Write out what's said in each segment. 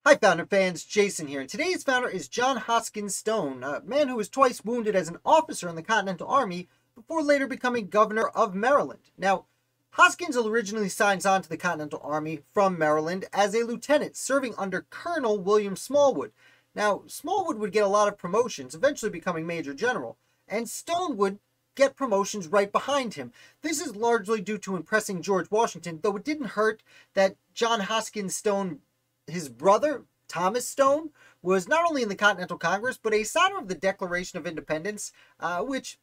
Hi, Founder fans. Jason here. And today's founder is John Hoskins Stone, a man who was twice wounded as an officer in the Continental Army before later becoming governor of Maryland. Now, Hoskins originally signs on to the Continental Army from Maryland as a lieutenant serving under Colonel William Smallwood. Now, Smallwood would get a lot of promotions, eventually becoming Major General, and Stone would get promotions right behind him. This is largely due to impressing George Washington, though it didn't hurt that John Hoskins Stone, his brother, Thomas Stone, was not only in the Continental Congress, but a signer of the Declaration of Independence, which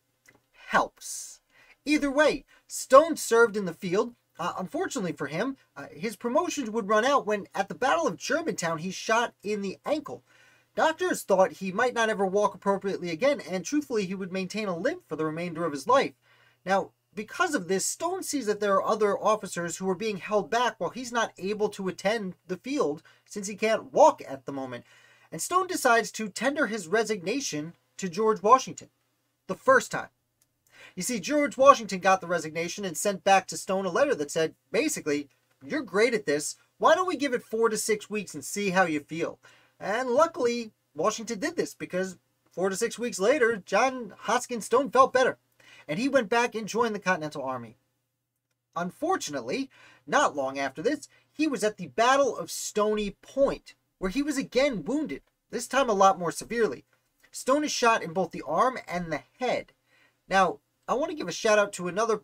helps. Either way, Stone served in the field. Unfortunately for him, his promotions would run out when, at the Battle of Germantown, he shot in the ankle. Doctors thought he might not ever walk appropriately again, and truthfully, he would maintain a limp for the remainder of his life. Now, because of this, Stone sees that there are other officers who are being held back while he's not able to attend the field since he can't walk at the moment. And Stone decides to tender his resignation to George Washington. The first time. You see, George Washington got the resignation and sent back to Stone a letter that said, basically, you're great at this. Why don't we give it 4 to 6 weeks and see how you feel? And luckily, Washington did this because 4 to 6 weeks later, John Hoskins Stone felt better, and he went back and joined the Continental Army. Unfortunately, not long after this, he was at the Battle of Stony Point, where he was again wounded, this time a lot more severely. Stone is shot in both the arm and the head. Now, I want to give a shout out to another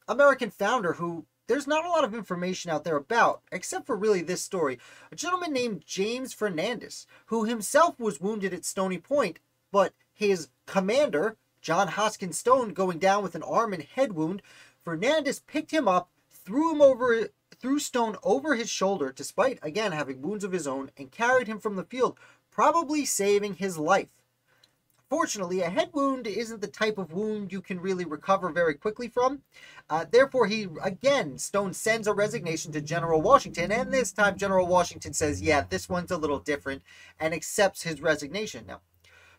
American founder who there's not a lot of information out there about, except for really this story. A gentleman named James Fernandez, who himself was wounded at Stony Point, but his commander, John Hoskins Stone, going down with an arm and head wound, Fernandez picked him up, threw Stone over his shoulder, despite, again, having wounds of his own, and carried him from the field, probably saving his life. Fortunately, a head wound isn't the type of wound you can really recover very quickly from. Therefore, Stone sends a resignation to General Washington, and this time General Washington says, yeah, this one's a little different, and accepts his resignation. Now,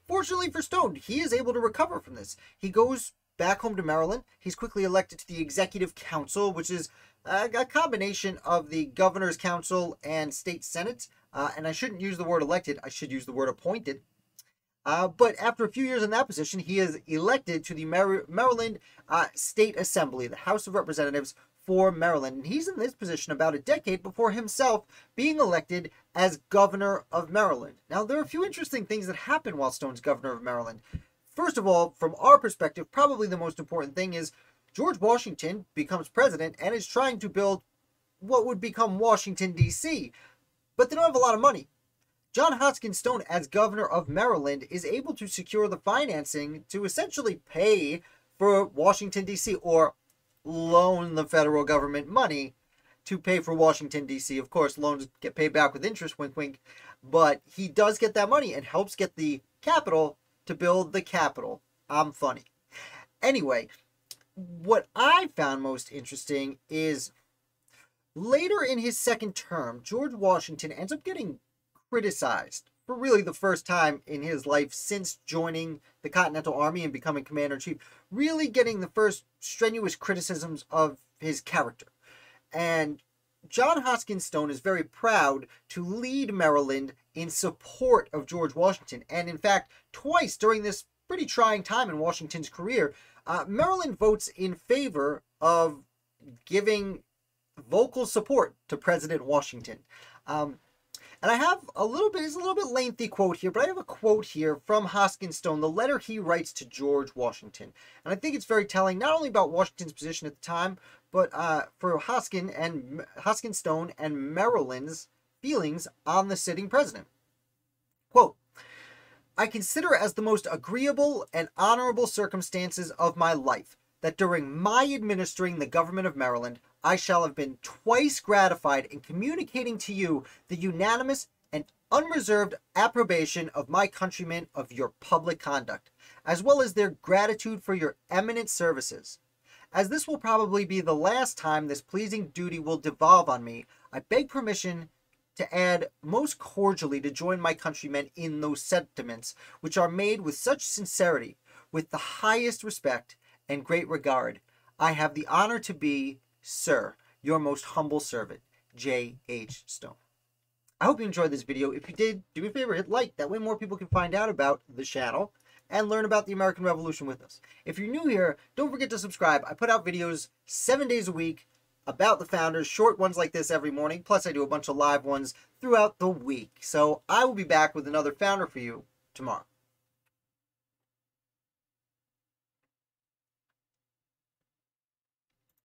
fortunately for Stone, he is able to recover from this. He goes back home to Maryland. He's quickly elected to the Executive Council, which is a combination of the Governor's Council and State Senate. And I shouldn't use the word elected, I should use the word appointed. But after a few years in that position, he is elected to the Maryland State Assembly, the House of Representatives for Maryland. And he's in this position about a decade before himself being elected as governor of Maryland. Now, there are a few interesting things that happen while Stone's governor of Maryland. First of all, from our perspective, probably the most important thing is George Washington becomes president and is trying to build what would become Washington, D.C., but they don't have a lot of money. John Hoskins Stone, as governor of Maryland, is able to secure the financing to essentially pay for Washington, D.C., or loan the federal government money to pay for Washington, D.C. Of course, loans get paid back with interest, wink, wink, but he does get that money and helps get the capital to build the Capitol. I'm funny. Anyway, what I found most interesting is later in his second term, George Washington ends up getting criticized for really the first time in his life since joining the Continental Army and becoming Commander-in-Chief, really getting the first strenuous criticisms of his character. And John Hoskins Stone is very proud to lead Maryland in support of George Washington. And in fact, twice during this pretty trying time in Washington's career, Maryland votes in favor of giving vocal support to President Washington. And I have it's a little bit lengthy quote here, but I have a quote here from Hoskins Stone, the letter he writes to George Washington. And I think it's very telling, not only about Washington's position at the time, but for Hoskins Stone and Maryland's feelings on the sitting president. Quote, I consider as the most agreeable and honorable circumstances of my life that during my administering the government of Maryland, I shall have been twice gratified in communicating to you the unanimous and unreserved approbation of my countrymen of your public conduct, as well as their gratitude for your eminent services. As this will probably be the last time this pleasing duty will devolve on me, I beg permission to add most cordially to join my countrymen in those sentiments which are made with such sincerity, with the highest respect and great regard. I have the honor to be, Sir, your most humble servant, J.H. Stone. I hope you enjoyed this video. If you did, do me a favor, hit like. That way more people can find out about the channel and learn about the American Revolution with us. If you're new here, don't forget to subscribe. I put out videos 7 days a week about the founders, short ones like this every morning. Plus, I do a bunch of live ones throughout the week. So I will be back with another founder for you tomorrow.